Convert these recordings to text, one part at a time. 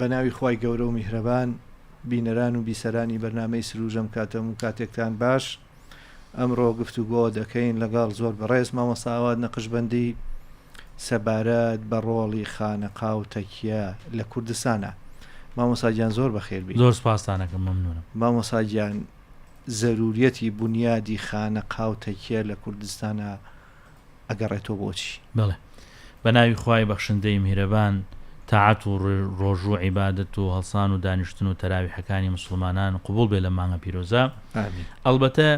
بەناوی خوای گەورە و میهرەبان بینەران و بیسەرانی بەرنامەی سروژەم کاتەم و کاتێکتان باش ئەمڕۆ گفتوگۆ دەکەین لەگەڵ زۆر بەڕێز مامۆستا ئاواد نەقشبەندی سەبارەت بە ڕۆڵی خانەقا و تەکیە لە کوردستانە. مامۆستا گیان زۆر بەخێربی. زۆر سپاسانەکەم مەمنونم. مامۆستا گیان زەروریەتی بنیادی خانەقا و تەکیە لە کوردستانە ئەگەڕێتەوە بۆچی؟ بڵێ بەناوی خوای بەخشندەی میهرەبان تاعەت و ڕۆژ و عیبادەت و هەڵسان و دانیشتن و تەراویحەکانی مسلمانان قبول بێ لە مانگە پیرۆزە. ئەلبەتە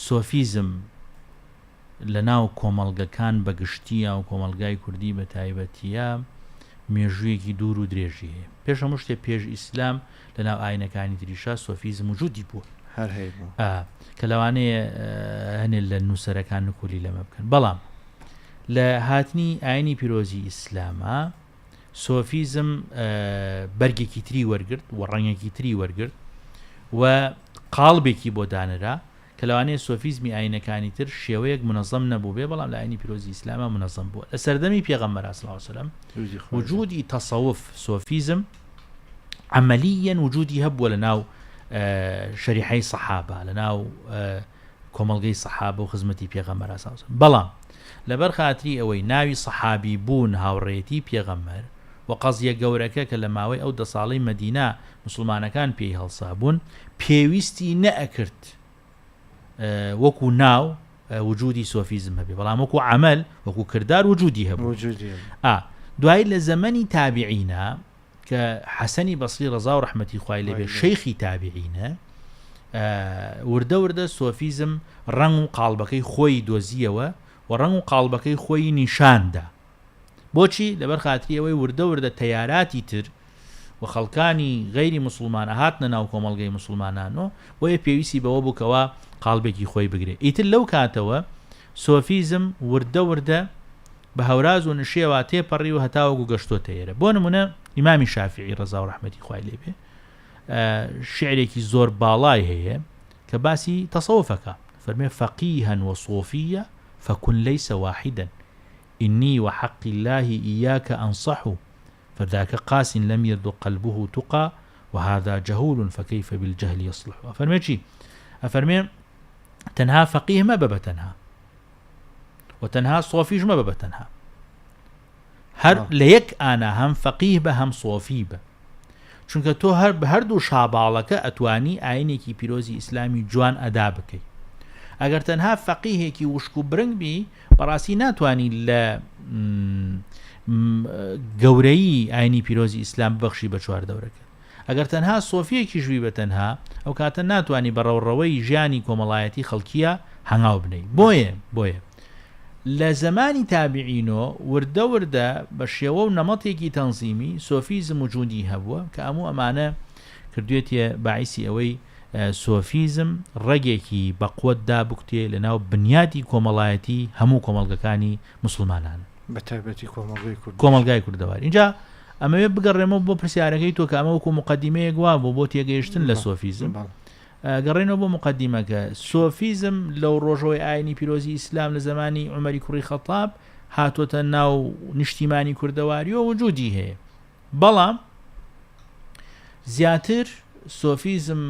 سۆفیزم لە ناو کۆمەڵگەکان بەگشتیە و کۆمەلگای کوردی بە تایبەتیە مێژوویەکی دوور و درێژی هەیە. پێش هەموو شتێ پێش ئیسلام لە ناو ئاینەکانی تریشا سۆفیزم وجودی بووە کە لەوانەیە هەنێ لە نووسەرەکان نکولی لەمە بکەن. بەڵام لە هاتنی ئاینی پیرۆزی ئیسلامە سۆفیزم بەرگێکی تری وەرگرت و ڕەنگێکی تری وەرگرت و قاڵبێکی بۆ دانرا کە لەوانەیە سۆفیزمی ئاینەکانی تر شێوەیەک منەظەم نەبوو بێ، بەڵام لە ئاینی پیرۆزی ئیسلامە منەظەم بووە. لە سەردەمی پێغەمبەر صلی الله علیه وسلم وجودی تەسەوف سۆفیزم عملیاً وجودی هەبووە لە ناو شەریحەی سەحابە، لە ناو کۆمەڵگەی سەحابە و خزمەتی پێغەمبەر صلی الله علیه وسلم. بەڵام لەبەر خاتری ئەوەی ناوی سەحابی بوون هاوڕێتی پێغەمبەر و قەزیە گەورەکە کە لە ماوەی ئەو 10 ساڵەی مەدینە مسلمانەکان پێی هەڵسابوون پێویستی نەئەکرد وەکو ناو وجودی سۆفیزم هەبێ، بەڵام وەکو عمل وەکو کردار وجودی هەبوو. دوای لە زەمەنی تابعینە کە حەسەنی بەسری ڕەزا و ڕەحمەتی خوای لێبێ شەیخی تابعینە وردە وردە سۆفیزم ڕەنگ و قاڵبەکەی خۆی دۆزیەوە و ڕەنگ و قاڵبەکەی خۆی نیشاندا. بۆچی؟ لەبەر خاتری ئەوەی وردە وردە تەیاراتی تر و خەڵکانی غەیری مسلمانە هاتنە ناو کۆمەڵگەی مسلمانانەوە بۆیە پێویستی بەوە بووکەوە قاڵبێکی خۆی بگرێ. ئیتر لەو کاتەوە سۆفیزم وردە وردە بە هەوراز و نشێوە تێپەڕی و هەتاوەکو گەشتۆتە ئێرە. بۆ نمونە ئیمامی شافعی ڕەزا و ڕەحمەتی خوای لێبێ شعرێکی زۆر باڵای هەیە کە باسی تەسەوفەکە، فەرمێ فەقیهەن وصوفیە فكن ليس واحدا إني وحق الله إياك أنصح فذاك قاس لم يرد قلبه تقى وهذا جهول فكيف بالجهل يصلح. أفرمي شي أفرمي تنها فقيه ما بابا تنها وتنها صوفيج ما بابا تنها هر ليك أنا هم فقيه بهم صوفي به چونکە تۆ هەردوو شاباڵەکە ئەتوانی ئاینێکی پیرۆزی ئیسلامی جوان ئەدا بکەی. ئەگەر تەنها فەقیهێکی وشک و برنگ بی بەڕاستی ناتوانی لە گەورەی ئاینی پیرۆزی ئیسلام ببەخشی بە چواردەورەکە. ئەگەر تەنها سۆفیەکی ژووی بە تەنها ئەو کاتە ناتوانی بەڕەوڕەوەی ژیانی کۆمەڵایەتی خەڵکیە هەنگاو بنەی. بۆیە لە زمانی تابعینۆ وردە وردە بە شێوە و نەمەتێکی تەنزیمی سۆفیزم وجودی هەبووە کە هەموو ئەمانە کردوێتە باعیسی ئەوەی سۆفیزم ڕێگێکی بەقوەتدا بکتێ لە ناو بنیادی کۆمەڵایەتی هەموو کۆمەڵگەکانی مسلمانان بە تایبەتی کۆمەلگای کوردەواری. اینجا ئەمەوێ بگەڕێمەوە بۆ پرسیارەکەی تۆ کە ئەمە وەکو مقدیمەیەک وا بۆ تێگەیشتن لە سۆفیزم. گەڕێنەوە بۆ مقدیمەکە. سۆفیزم لەو ڕۆژەوەی ئاینی پیرۆزی ئیسلام لە زمانی عومەری کوڕی خەتاب هاتوۆتە ناو نیشتیمانی کوردەواریەوە وجودی هەیە، بەڵام زیاتر سۆفیزم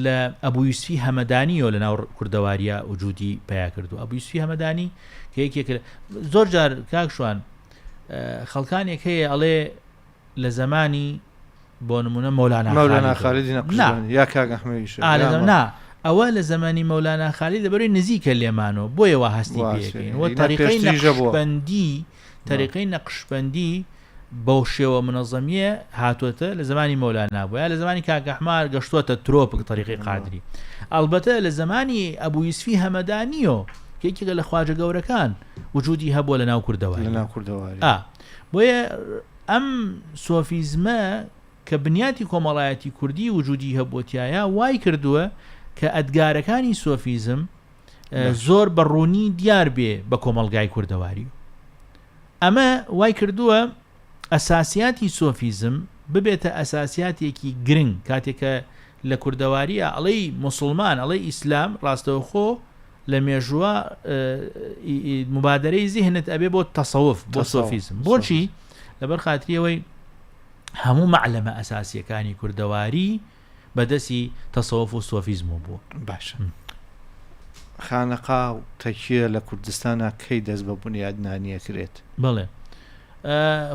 لە ئەبوو یوسفی هەمەدانیەوە لە ناو کوردەواریە وجودی پیا کردو. ئەبوو یوسفی هەمەدانی کە یەکێک زۆر جار کاکشوان خەڵکانێک هەیە ئەڵێ لە زمانی بۆ نمونە مەولانا خالیدی نەقشبەندی یا کاک ئەحمەدی نا ئەوە لە زمانی مەولانا خالید لەبەرەوەی نزیکە لێمانەوە بۆیە وا هەستی پێکەین و تەریقەی نەقشبەندی بەو شێوە منەظەمیە هاتووەتە لە زمانی مەولانا بووە، لە زمانی کاک ئەحمەد گەشتووەتە ترۆپک تەریقەی قادری. ئەلبەتە لە زمانی ئەبوو یوسفی هەمەدانیەوە یەکێکە لە خواجە گەورەکان وجودی هەبووە لە ناو کوردەواری. بۆیە ئەم سۆفیزمە کە بنیاتی کۆمەڵایەتی کوردی وجودی هەبووەتیایە وای کردووە کە ئەدگارەکانی سۆفیزم زۆر بەڕوونی دیار بێ بە کۆمەلگای کوردەواری. ئەمە وای کردووە ئەساسیاتی سۆفیزم ببێتە ئەساسیاتێکی گرنگ کاتێکە لە کوردەواریە ئەڵەی مسلمان ئەڵەی ئیسلام ڕاستەوخۆ لە مێژووە مبادرەی زیهنت ئەبێ بۆ تەسەوف بۆ سۆفیزم. بۆچی؟ لەبەر خاتریەوەی هەموو معلەمە ئەساسیەکانی کوردەواری بەدەستی تەسەووف و سۆفیزم بووە. باشە خانەقا و تەکیە لە کوردستانە کەی دەست بە بنیادنانیە کرێت؟ بڵێ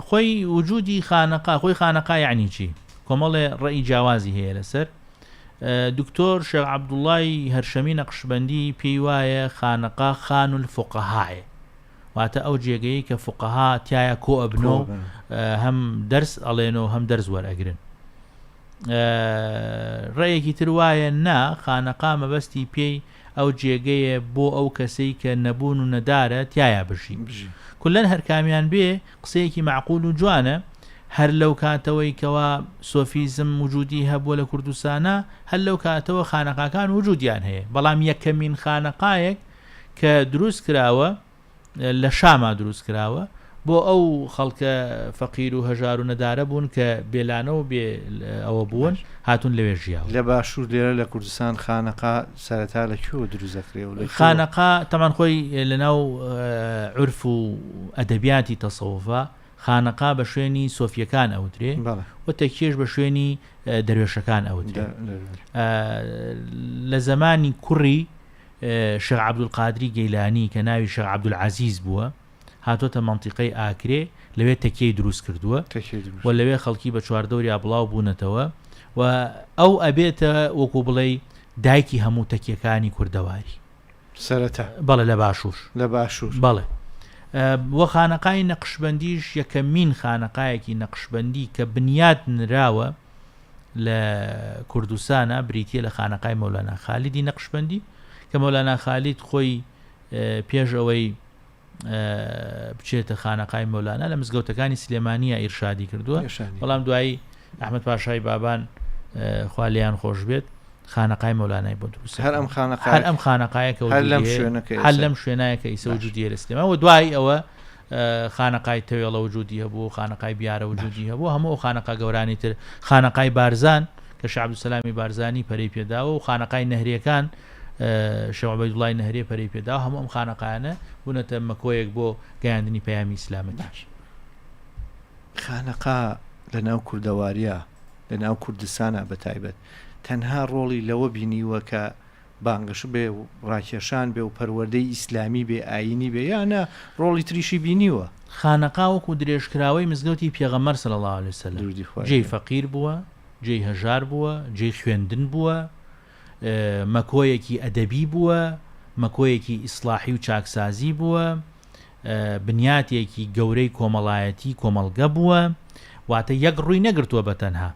خۆی وجودی خانەقا خۆی خانەقا یعنی چی؟ کۆمەڵێ ڕێی جیاوازی هەیە لەسەر. دکتۆر شێخ عەبدوڵڵای هەرشەمی نەقشبەندی پێی وایە خانەقا خان الفقهاء، واتە ئەو جێگەی کە فقها تایە کۆ ئەبنۆ هەم دەرس ئەڵێنەوە هەم دەرس وەرئەگرن. ڕێیەکی تر وایە نا خانەقا مەبەستی پێی ئەو جێگەیە بۆ ئەو کەسەی کە نەبوون و نەدارە تایە بژی. کولەن هەرکامیان بێ قسەیەکی معقول و جوانە. هەر لەو کاتەوەی کەوا سۆفیزم وجودی هەبووە لە کوردستانە هەر لەو کاتەوە خانەقاکان وجودیان هەیە، بەڵام یەکەمین خانەقایەک کە دروست کراوە لە شاما دروست کراوە بۆ ئەو خەڵکە فەقیر و هەژار و نەدارە بوون کە بێلانە و بێ ئەوە بوون هاتون لەوێ ژیاوە. لە باشوور لێرە لە کوردستان خانەقا سەرەتا لەکوێوە دروست دەکرێت؟ خانەقا تەمان خۆی لەناو عورف و ئەدەبیاتی تەسەووفە خانەقا بە شوێنی سۆفیەکان ئەوترێ و تەکیەش بە شوێنی دەروێشەکان ئەوترێ. لە زمانی کوڕی شێخ عەبدولقادری گەیلانی کە ناوی شێخ عەبدولعەزیز بووە هاتۆتە مەنتیقەی ئاکرێ لەوێ تەکیەی دروست کردووە و لەوێ خەڵکی بە چواردەوریا بڵاو بوونەتەوە و ئەو ئەبێتە وەکو بڵێ دایکی هەموو تەکیەکانی کوردەواری سەرەتا. بەڵێ لە باشوور بەڵێ. وە خانەقای نەقشبەندیش یەکەمین خانەقایەکی نەقشبەندی کە بنیاد نراوە لە کوردستانە بریتیە لە خانەقای مەولانا خالیدی نەقشبەندی کە مەولانا خالید خۆی پێش ئەوەی بچێتە خانەقای مەولانا لە مزگەوتەکانی سلێمانیە ئیرشادی کردووە، بەڵام دوایی ئەحمەد پاشای بابان خوالیان خۆش بێت خانەقای مەولانای بۆ دروست هەر ئەم خانەقایە کە هەر لەم شوێنایە کە ئیسە وجودیە لە سلێمان و دوای ئەوە خانەقای تەوێڵە وجودی هەبوو، خانەقای بیارە وجودی هەبوو، هەموو خانەقا گەورانی تر، خانەقای بارزان کە شێخ عەبدولسەلامی بارزانی پەرەی پێداوە و خانەقای نەهرەکان شێخ عوبەیدوڵڵای نەهرێ پەرەی پێداوە. هەموو ئەم خانەقایانە بوونەتە مەکۆیەک بۆ گەیاندنی پەیامی ئیسلامەتی. خانەقا لە ناو کوردەواریە لە ناو کوردستانە بەتایبەت تەنها ڕۆڵی لەوە بینیوە کە بانگەش بێ و ڕاکێشان بێ و پەروەردەی ئیسلامی بێ ئاینی بێ یانە ڕۆڵی تریشی بینیوە؟ خانەقا وەکو درێژکراوەی مزگەوتی پێغەمبەر صلی الله علیه وسلم جێی فەقیر بووە، جێی هەژار بووە، جێی خوێندن بووە، مەکۆیەکی ئەدەبی بووە، مەکۆیەکی ئیسلاحی و چاکسازی بووە، بنیاتێکی گەورەی کۆمەڵایەتی کۆمەڵگە بووە، واتە یەک ڕووی نەگرتووە بە تەنها.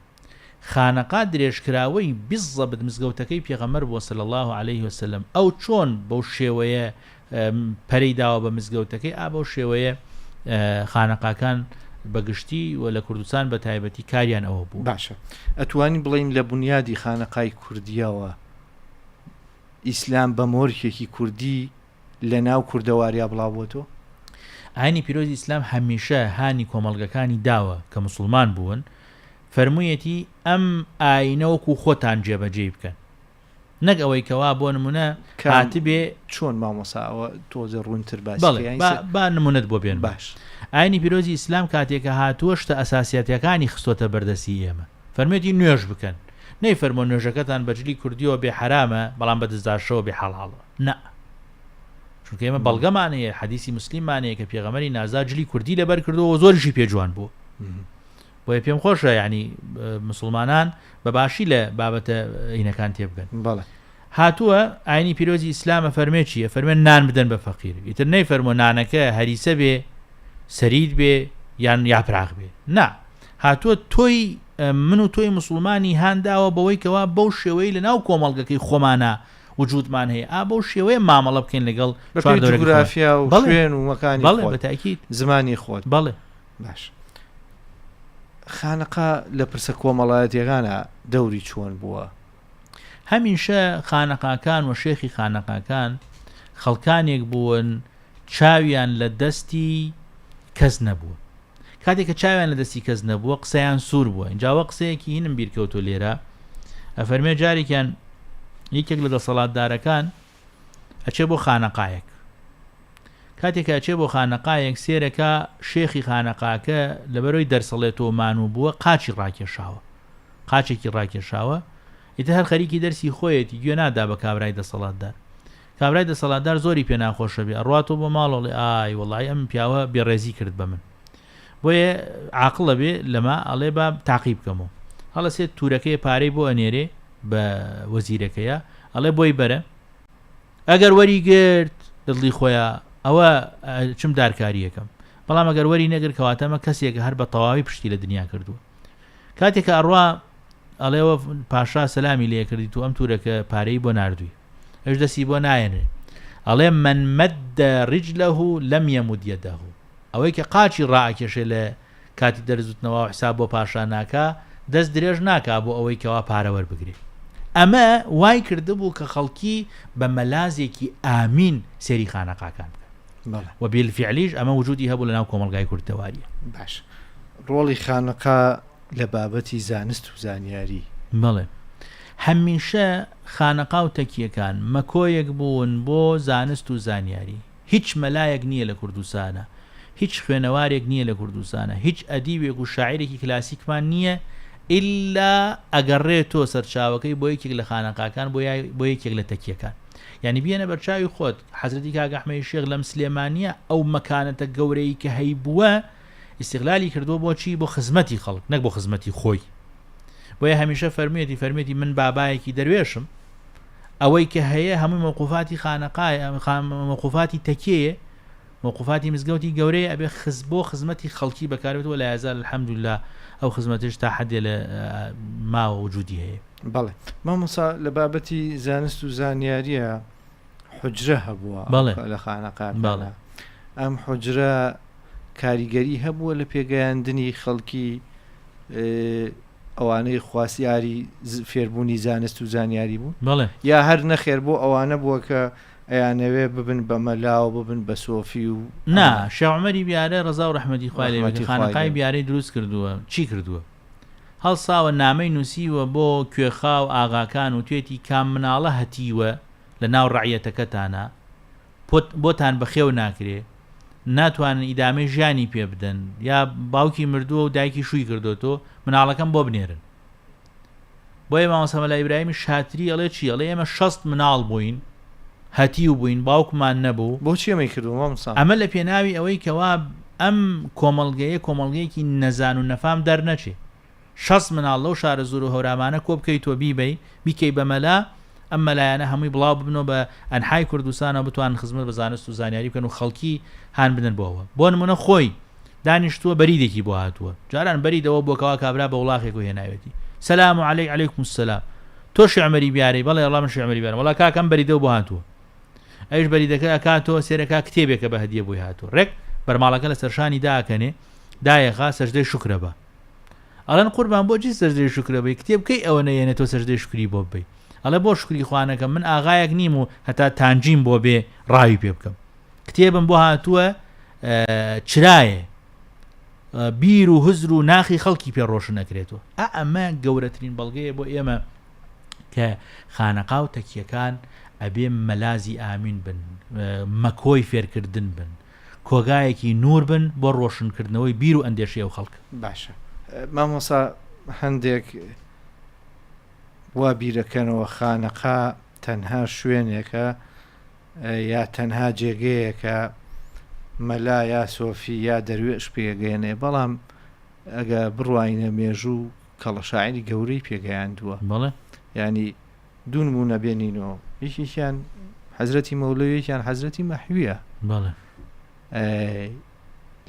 خانەقا درێژکراوەی بالضبط مزگەوتەکەی پێغەمبەر بووە صلی الله علیه وسلم. ئەو چۆن بەو شێوەیە پەرەی داوە بە مزگەوتەکەی بەو شێوەیە خانەقاکان بەگشتی و لە کوردستان بە تایبەتی کاریان ئەوە بوو. باشە ئەتوانی بڵین لە بنیادی خانەقای کوردیەوە ئیسلام بە مۆرکێکی کوردی لە ناو کوردەواریا بڵاوبووەتەوە؟ ئاینی پیرۆزی ئیسلام هەمیشە هانی کۆمەڵگەکانی داوە کە موسڵمان بوون فەرموویەتی ئەم ئاینەوەکو خۆتان جێبەجێ بکەن، نەک ئەوەی کەوا بۆ نمونە کاتبێ چۆن مامۆساوە تۆزە ڕوونتر با نمونەت بۆ بێن. باش ئاینی پیرۆزی ئیسلام کاتێکە هاتووە شتە ئەساسیەتەکانی خستۆتە بەردەسی ئێمە، فەرمێتی نوێژ بکەن، نەی فەرمۆ نوێژەکەتان بەجلی کوردیەوە بێ حرامە بەڵام بە دزداشەوە بێ حەڵاڵە، نە، چونکە ئێمە بەڵگەمانەیە حەدیسی موسلیمانەیە کە پێغەمبەری نازا جلی کوردی لەبەر کردەوە زۆریشی پێجوان بوو. بۆیە پێم خۆشە یعنی مسلمانان بەباشی لە بابەتە ئینەکان تێبگەن. بەڵێ هاتووە ئاینی پیرۆزی ئیسلامە فەرمێ چیە؟ فەرمێ نان بدەن بە فەقیر، ئیتر نەی فەرمۆ نانەکە هەریسە بێ، سەرید بێ یان یاپراغ بێ، نا، هاتووە تۆی من و تۆی مسلمانی هانداوە بەوەی کەوا بەو شێوەی لە ناو کۆمەڵگەکەی خۆمانە وجودمان هەیە، بەو شێوەیە مامەڵە بکەین لەگەڵ جوگرافیا و شوێن و مەکانی بەڵێ بەتاکید زمانی خۆت. بەڵێ باش. خانەقا لە پرسە کۆمەڵایەتیەکانە دەوری چۆن بووە؟ هەمیشە خانەقاکان و شێخی خانەقاکان خەڵکانێک بوون چاویان لە دەستی کەس نەبووە. کاتێک کە چاویان لە دەستی کەس نەبووە قسەیان سوور بووە. اینجاوە قسەیەکی هینم بیرکەوتۆ لێرە، ئەفەرمێ جارێکیان یەکێک لە دەسەڵاتدارەکان ئەچێ بۆ خانەقایەک، کاتێکا چێ بۆ خانەقایەک سێرەکە شێخی خانەقاکە لەبەرەوەی دەرسەڵێتەوە مانوو بووە قاچی ڕاکێشاوە قاچێکی ڕاکێشاوە ئیتر هەر خەریکی دەرسی خۆیەتی گوێ نادا بە کابرای دەسەڵاتدار کابرای دەسەڵاتدار زۆری پێ ناخۆشە بێ ئەڕاتەوە بۆ ماڵەڵێ ئای وەڵی ئەم پیاوە بێڕێزی کرد بە من بۆیە عاقڵە بێ لەما ئەڵێ بە تاقیب بکەمەوە هەڵە سێت تورەکەی پارەی بۆ ئەنێرێ بە وەزیرەکەیە ئەڵێ بۆی بەرە ئەگەر وەری گرت دڵی خۆیان ئەوە چم دارکاری یەکەم بەڵام ئەگەر وەری نەگر کەواتەمە کەسێکە هەر بە تەواوی پشتی لە دنیا کردووە کاتێکە ئەڕوا ئەڵێەوە پاشا سەلامی لێ کردی تو ئەم تورەکە پارەی بۆ نردووی ئەش دەسی بۆ نایەنێ ئەڵێ من مەدە ڕیجلەه لەم یەمود یەدەه ئەوەی کە قاچی ڕائکێشێ لە کاتی دەرزوتنەوە حساب بۆ پاشا ناکا دەست درێژ ناکا بۆ ئەوەی کەوا پارە وەربگرێ ئەمە وای کرده بوو کە خەڵکی بە مەلازێکی ئامین سێری خانەقاکان بکەن و بالفعلیش ئەمە وجودی هەبوو لەناو کۆمەلگای کوردەواریە باش ڕۆڵی خانەقا لە بابەتی زانست و زانیاری بەڵێ هەمیشە خانەقا و تەکیەکان مەکۆیەک بوون بۆ زانست و زانیاری هیچ مەلایەک نییە لە کوردستانە هیچ خوێنەوارێک نییە لە کوردستانە هیچ ئەدیبێک و شاعیرێکی کلاسیکمان نییە ئللا ئەگەڕێتۆ سەرچاوەکەی بۆ یەکێک لە خانەقاکان بۆ یەکێک لە تەکیەکان یعنی بێنە بەرچاوی خۆت حەزرەتی کاک ئەحمەدی شێخ لەم سلێمانیە ئەو مەکانەتە گەورەی کە هەیبووە ئیستیغلالی کردووە بۆچی بۆ خزمەتی خەڵک نەک بۆ خزمەتی خۆی بۆیە هەمیشە فەرمێتی من بابایەکی دەروێشم ئەوەی کە هەیە هەمووی مەوقوفاتی خانەقایە مەوقوفاتی تەکیەیە موقوفاتی مزگەوتی گەورەیە ئەبێ بۆ خزمەتی خەڵکی بەکارێتەوە لا یزال الحەمدولله ئەو خزمەتش تا حدێ لە ماوە وجودی هەیە بەڵێ مامۆستا لە بابەتی زانست و زانیاریە حوجرە هەبووە لە خانەقاکان ئەم حوجرە کاریگەری هەبووە لە پێگەیاندنی خەڵکی ئەوانەی خواستیاری فێربوونی زانست و زانیاری بوون بەڵێ یا هەر نەخێر بۆ ئەوانە بووە کە ئەیانەوێ ببن بە مەلاو ببن بە سۆفی و نا شێخ عومەری بیارە ڕەزا و ڕەحمەتی خوای لێ بێت خانەقای بیارەی دروست کردووە چی کردووە هەڵساوە نامەی نووسیوە بۆ کوێخا و ئاغاکان و توێتی کام مناڵە هەتیوە لە ناو ڕەعیەتەکەتانە بۆتان بەخێو ناکرێ ناتوانن ئیدامەی ژیانی پێ بدەن یا باوکی مردووە و دایکی شووی کردوتۆ مناڵەکەم بۆ بنێرن بۆیە مامۆستا مەلا ئیبراهیمی شاتری ئەڵێ چی ئەڵێ ئێمە 6 مناڵ بووین هەتی و بووین باوکمان نەبوو بۆچی ئەمەی کردووە ئەمە لە پێناوی ئەوەی کەوا ئەم کۆمەڵگەیەکی نەزان و نەفام دەرنەچێ 6 مناڵ لەو شارە زۆر و هەورامانە کۆ بکەیت تۆ بیکەی بە مەلا ئەم مەلایانە هەمووی بڵاو ببنەوە بە ئەنحای کوردستانە بتوان خزمەت بە زانست و زانیاری بکەن و خەڵکی هان بدەن بۆەوە بۆ نمونە خۆی دانیشتووە بەریدێکی بۆ هاتووە جاران بەریدەوە بۆ کەوا کابرا بە وڵاقێک و هێناوێتی سەلام عەلەیکم السەلام تۆ شێخ عومەری بیارەی بەڵێ وەڵام من شێخ عومەری بیارم وەڵا کاکەم بەریدەوە بۆ هاتووە ئەوش بەریدەکە ئەکاتەوە سێرەکە کتێبێکە بە هەدیە بۆی هاتووە ڕێک بەرماڵەکە لە سەرشانی داکەنێ دایەخا سەجدەی شوکرە بە ئەڵەن قوربان بۆچی سەجدەی شوکرە بەی کتێبکەی ئەوە نەیەنێتەوە سەجدەی شوکری بۆ ببەی ئەڵێ بۆ شوکری خوانەکە من ئاغایەک نیم و هەتا تانجیم بۆ بێ ڕاوی پێ بکەم کتێبم بۆ هاتووە چرایە بیر و هزر و ناخی خەڵکی پێ ڕۆشن نەکرێتەوە ئەمە گەورەترین بەڵگەیە بۆ ئێمە کە خانەقا و تەکیەکان ئەبێ مەلازی ئامین بن مەکۆی فێرکردن بن کۆگایەکی نور بن بۆ ڕۆشنکردنەوەی بیر و ئەندێشەی و خەڵک باشە مامۆستا هەندێک وا بیرەکەنەوە خانەقا تەنها شوێنێکە یا تەنها جێگەیەکە مەلا یا سۆفی یا دەروێش پێگەێنێ بەڵام ئەگە بڕواینە مێژوو کەڵە شاعری گەورەی پێگەیاندووە بەڵێ ینی دوو نمونە بێنینەوە یەکێکیان حەزرەتی مەولەویەکیان حەزرەتی مەحویە بەڵێ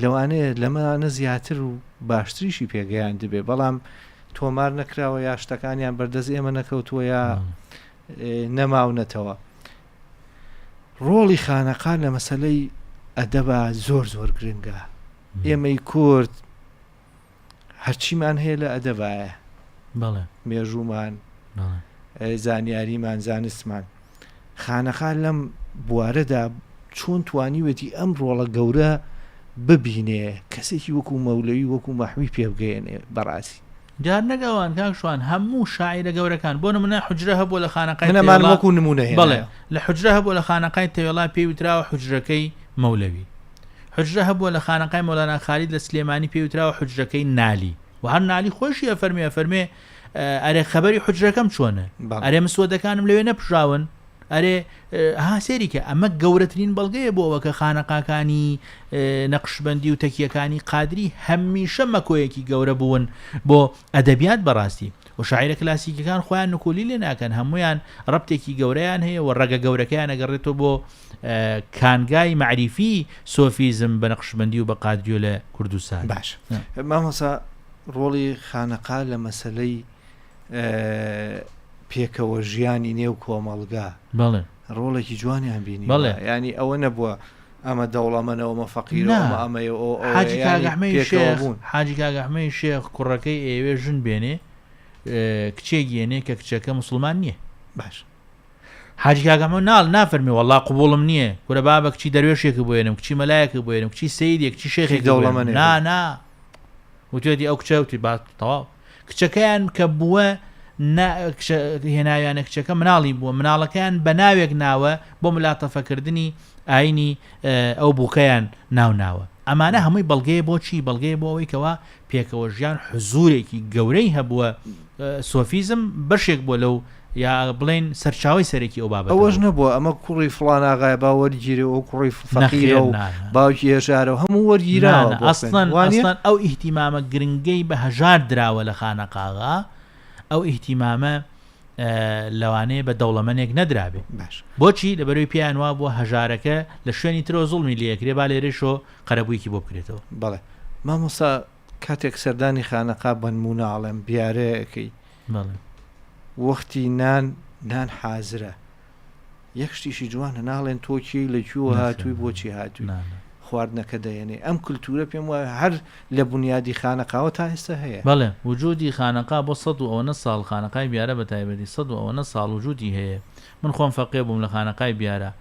لەوانەیە لەمانە زیاتر و باشتریشی پێگەیان دەبێ بەڵام تۆمار نەکراوە یا شتەکانیان بەردەست ئێمە نەکەوتووە یا نەماونەتەوە ڕۆڵی خانەقا لە مەسەلەی ئەدەبە زۆر گرنگە ئێمەی کورد هەرچیمان هەیە لە ئەدەبایە بەڵێ مێژوومان زانیاریمان زانستمان خانەقا لەم بوارەدا چۆن توانیوێتی ئەم ڕۆڵە گەورە ببینێ کەسێکی وەکو مەولەوی وەکو مەحوی پێبگەێنێ بەڕاستی جار نەگەوان کاکشوان هەموو شاعیرە گەورەکان بۆ نمونە حوجرە هەبووە لە خانەقای منەمان وەکو نمونە هەیە بەڵێ لە حوجرە هەبووە لە خانەقای تەوێڵا پێی وتراوە حوجرەکەی مەولەوی حجرە هەبووە لە خانەقای مەولانا خالید لە سلێمانی پێوتراوە حجرەکەی نالی و هەر نالی خۆشی ئەفەرمێ ئەرێ خەبەری حجرەکەم چۆنە ئەرێ مسودەکانم لەوێ نەپژاون ئەرێ هاسێریکە ئەمە گەورەترین بەڵگەیە بۆ ئەوە کە خانەقاکانی نەقشبەندی و تەکیەکانی قادری هەمیشە مەکۆیەکی گەورە بوون بۆ ئەدەبیات بەڕاستی و شاعیرە کلاسیکەکان خۆیان نکولی لێ ناکەن هەمویان ڕەبتێکی گەورەیان هەیە و ڕەگە گەورەکەیان ئەگەڕێتەوە بۆ کانگای معریفی سۆفیزم بە نەقشبەندی و بە قادری و لە کوردستان. باش مامۆستا ڕۆڵی خانەقا لە مەسەلەی پێکەوە ژیانی نێو کۆمەڵگا بەڵێ ڕۆڵێکی جوانیان بینی بەڵێ ینی ئەوە نەبووە ئەمە دەوڵەمەنەوە فەقیرەوە ئەمەیە حاجی کاگەحمەی شێخ کوڕەکەی ئێوێ ژن بێنێ کچێگیێنێ کە کچەکە مسلمان نییە. باش حاجی کاگەحمە ناڵ نافەرمی وەڵا قوبوڵم نییە کورە بابە کچی دەروێشێکە بۆێنم کچی مەلایەکە بۆێنم کچی سەیدێک کچی شێخی دەوڵەمەنێ نا وتێتی ئەو کچەوتی با تەواو کچەکەیان کە بووە هێناویانە کچەکە مناڵی بووە مناڵەکەیان بە ناوێک ناوە بۆ ملاتەفەکردنی ئاینی ئەو بووکەیان ناوناوە ئەمانە هەمووی بەڵگەیە بۆچی بەڵگەیە بۆ ئەوەی کەوا پێکەوە ژیان حزورێکی گەورەی هەبووە سۆفیزم بەشێک بۆ لەو یا بڵێن سەرچاوی سەرێکی ئەو بابەت ئەوەش نەبووە ئەمە کوڕی فڵان ئاغای با وەرگیرێ و کوڕی فەقیرە و باوکی هێژارە و هەموو وەرگیراوە ئەسڵەن ئەو ئیهتیمامە گرنگەی بە هەژار دراوە لە خانەقاغا ئەو ئیهتیمامە لەوانەیە بە دەوڵەمەنێک نەدرابێ. باش بۆچی لەبەروی پیان وا بووە هەژارەکە لە شوێنی ترۆ زوڵمی لەکرێ با لێرەشۆ قەرەبوویکی بۆ بکرێتەوە. بەڵێ مامۆستا کاتێک سەردانی خانەقا بنموناڵم بیارەیەکەی وەختی نان حازرە یەک شتیشی جوانە ناڵێن تۆکی لەکوێوە هاتووی بۆچی هاتووی خواردنەکە دەێنێ ئەم کولتورە پێم وایە هەر لە بنیادی خانەقاوە تا ئێستا هەیە. بەڵێ وجودی خانەقا بۆ 100 ساڵ خانەقای بیارە بە تایبەتی 100 ساڵ وجودی هەیە. من خۆم فەقێ بووم لە خانەقای بیارە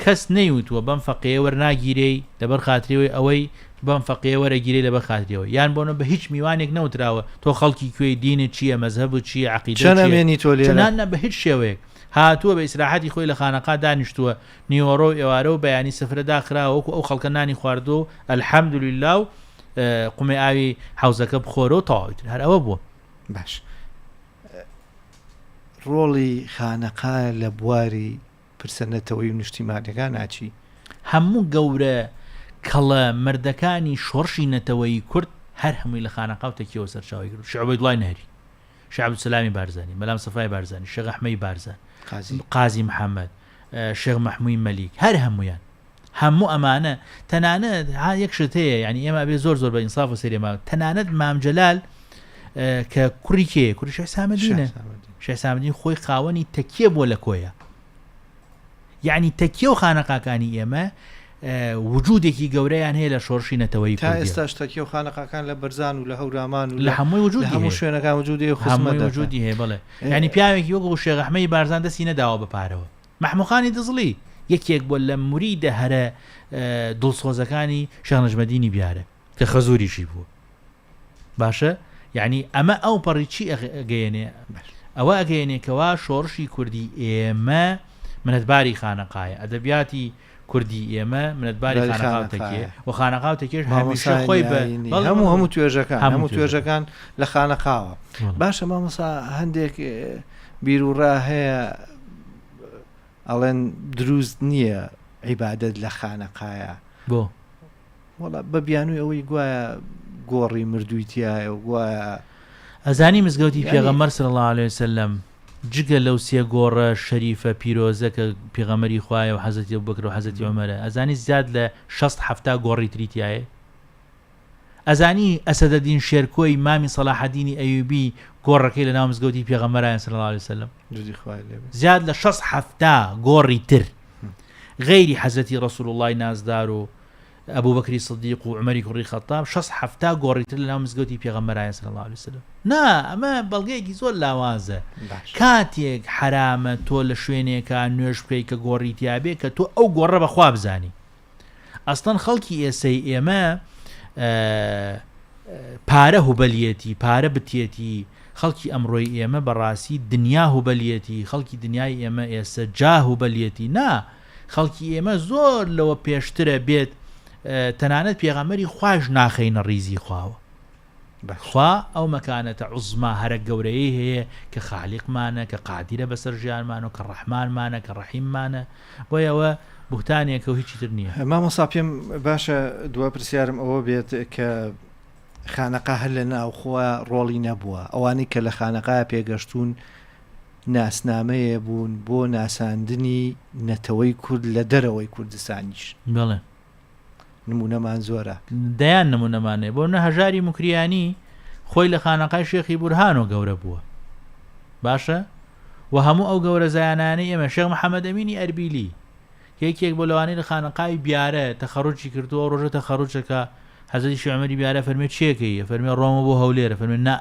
کەس نەیوتووە بەم فەقێ وەرناگیرەی لەبەر خاتریەوەی ئەوەی بەم فەقێ وەرەگیرەی لەبەر خاتریەوە یان بۆنە بە هیچ میوانێک نەوتراوە تۆ خەڵکی کوێی دینت چییە مەزهەب چییە عەقیدە چەنەمێنی تۆ لێرە بە هیچ شێوەیەک هاتووە بە ئیسراحەتی خۆی لە خانەقا دانیشتووە نیوەڕۆ ئێوارە و بەیانی سفرەدا خراوەکو ئەو خەڵکە نانی خواردو ئەلحەمدولله و قومێ ئاوی حوزەکە بخۆرە و تەواویتر هەر ئەوە بووە. باش ڕۆڵی خانەقا لە بواری پرسەنەتەوەی و نیشتیمانیەکان ناچی هەموو گەورە کەڵە مردەکانی شۆڕشی نەتەوەی کورد هەر هەمووی لە خانەقا و تەکیەوە سەرچاوی کرد. شێخ عەبدوڵای نەهری شێخ عەبدولسەلامی بارزانی مەلام سەفای بارزانی شێخ ئەحمەدی بارزان قازی محەممەد شێخ مەحمووی مەلیک هەر هەمویان هەموو ئەمانە تەنانەت یەک شت هەیە ینی ئێمە بێ زۆر بە ئینساف و سەرێما تەنانەت مام جەلال کە کوڕی کێ کوڕی شێخ سامەدینە شێخ سامەدین خۆی خاوەنی تەکیە بۆ لە کۆیە یعنی تەکیە و خانەقاکانی ئێمە وجودێکی گەورەیان هەیە لە شۆڕشی نەتەوەی تا ئێستاش تەکیە و خانەقاکان لە بەرزان و لە هەورامان و لە هەمووی وجودی هەموو شوێنەکان وجودی هەمووی وجودی هەیە بەڵێ ینی پیاوێکی وەکو شێخ ئەحمەدی بارزان دەستی نەداوە بەپارەوە. مەحموودخانی دزڵی یەکێک بۆ لە موریدە هەرە دڵسۆزەکانی شێخ نەجمەدینی بیارە کە خەزوریشی بوو باشە یعنی ئەمە ئەو پەڕی چی ئەگەیەنێ ئەوە ئەگەیەنێکەوە شۆڕشی کوردی ئێمە منەتباری خانەقایە ئەدەبیاتی کوردی ئێمە منەتباری خانەقاوتەکێ و خانەقاوتەکێش هەمیشە خۆی بە هەموو توێژەکان لە خانەقاوە. باشە مامۆستا هەندێک بیرروڕا هەیە ئەڵێن دروست نییە عیبادەت لە خانەقایە بۆ وەڵا بە بیانووی ئەوەی گوایە گۆڕی مردوویتیایە و گوایە ئەزانی مزگەوتی پێغەمبەر صلی الله علیه وسلم جگە لەو سێ گۆڕە شەریفە پیرۆزە کە پێغەمبەری خوایە و حەزەتی ئەبوبەکر و حەزەتی عومەرە ئەزانی زیاد لە 60-70 گۆڕی تریتیایە. ئەزانی ئەسەدەدین شێرکۆی مامی سەلاحەدینی ئەیوبی گۆڕەکەی لە ناو مزگەوتی پێغەمبەرایە صلی الله علیه وسلم زیاد لە 60-70 گۆڕی تر غەیری حەزەتی ڕەسوول اللهی نازدار و ئەبوبەکری سدیق و عومەری کوڕی خەتاب 60-70 گۆڕی تر لە ناو مزگەوتی پێغەمبەرایە صلی الله علیه وسلم. نا ئەمە بەڵگەیەکی زۆر لاوازە. کاتێک حرامە تۆ لە شوێنێکە نوێژ بکەی کە گۆڕیتیا بێ کە تۆ ئەو گۆڕە بەخوا بزانی. ئەستەن خەڵکی ئێسەی ئێمە پارە هوبەلیەتی پارە بتێتی خەڵکی ئەمڕۆی ئێمە بەڕاستی دنیا هوبەلیەتی خەڵکی دنیای ئێمە ئێستا جا هوبەلیەتی نا خەڵکی ئێمە زۆر لەوە پێشترە بێت تەنانەت پێغەمبەری خوش ناخەینە ڕیزی خواوە خوا ئەو مەکانەتە عوزما هەرە گەورەیە هەیە کە خالیقمانە کە قادیرە بەسەر ژیانمانە کە ڕەحمانمانە کە ڕەحیممانە بۆی ئەوە بوختانێکە و هیچی تر نییە. مامۆستا پێم باشە دووە پرسیارم ئەوە بێت کە خانەقا هەر لە ناوخوا ڕۆڵی نەبووە ئەوانەی کە لە خانەقا پێگەشتون ناسنامەیە بوون بۆ ناساندنی نەتەوەی کورد لە دەرەوەی کوردستانیش. بڵێ نمونەمان زۆرە دەیان نمونەمانێ بۆ نە هەژاری موکریانی خۆی لە خانەقای شێخی بورهانۆ گەورە بووە باشە و هەموو ئەو گەورە زایانانەی ئێمە شێخ محەممەد ئەمینی ئەربیلی یەکێک بۆ لەوانەی لە خانەقای بیارە تەخەڕوجی کردووە ڕۆژە تەخەڕوجەکە حەزەتی شێخ عومەری بیارە فەرمێ چیەکەیە فەرمێ ڕۆمە بۆ هەولێرە فەرمێ نا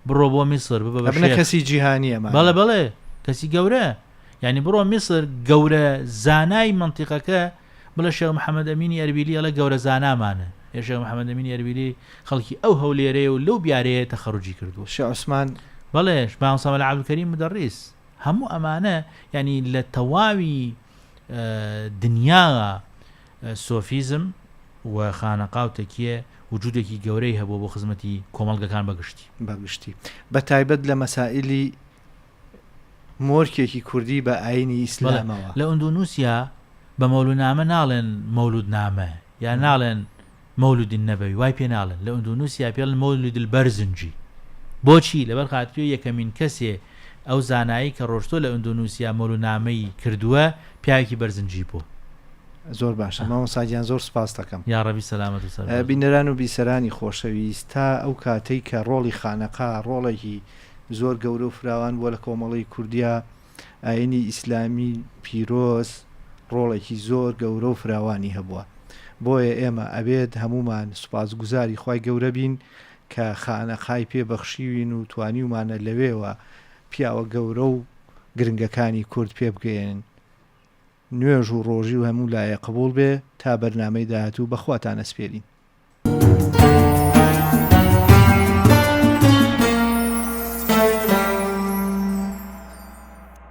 بڕۆ بۆ میسر ببە کەسی جیهانیەمان بەڵێ کەسی گەورە یعنی بڕۆ میسر گەورە زانای منتیقەکە بڵە شێخ محەممەد ئەمینی ئەربیلی ئەڵە گەورە زانامانە شێخ محەممەد ئەمینی ئەربیلی خەڵکی ئەو هەولێرەیە و لەو بیارەیە تەخەڕوجی کردووە شێخ عوسمان بەڵێ سەمەد عەبدولکەریم مدەڕیس هەموو ئەمانە ینی لە تەواوی دنیا سۆفیزم و خانەقا و تەکیە وجودێکی گەورەی هەبوو بۆ خزمەتی کۆمەڵگەکان بەگشتی بە تایبەت لە مەسائلی مۆرکێکی کوردی بە ئاینی ئیسلامەوە لە ئەندونوسیا بە مەولودنامە ناڵێن مەولودنامە یا ناڵێن مەولودی نەبەوی وای پێ ناڵێن لە ئەندونوسیا پێڵن مەولود البەرزنجی بۆچی لەبەر خاتریۆ یەکەمین کەسێ ئەو زانایی کە ڕۆشتۆ لە ئەندونوسیا مەولودنامەی کردووە پیاوێکی بەرزنجی بوو. زۆر باشە مامۆستاگیان زۆر سپاس دەکەم. یا ڕەبی سەلامەت و سەر بینەران و بیسەرانی خۆشەویست تا ئەو کاتەی کە ڕۆڵی خانەقا ڕۆڵێکی زۆر گەورە و فراوان بۆ لە کۆمەڵی کوردیا ئاینی ئیسلامی پیرۆز ڕۆڵێکی زۆر گەورە و فراوانی هەبووە بۆیە ئێمە ئەبێت هەمومان سوپاسگوزاری خوای گەورە بین کە خانەقای پێبەخشیوین و توانیومانە لەوێوە پیاوە گەورە و گرنگەکانی کورد پێ بگەێن نوێژ و ڕۆژی و هەموو لایە قبول بێ تا بەرنامەی داهاتوو بەخواتانە سپێرین.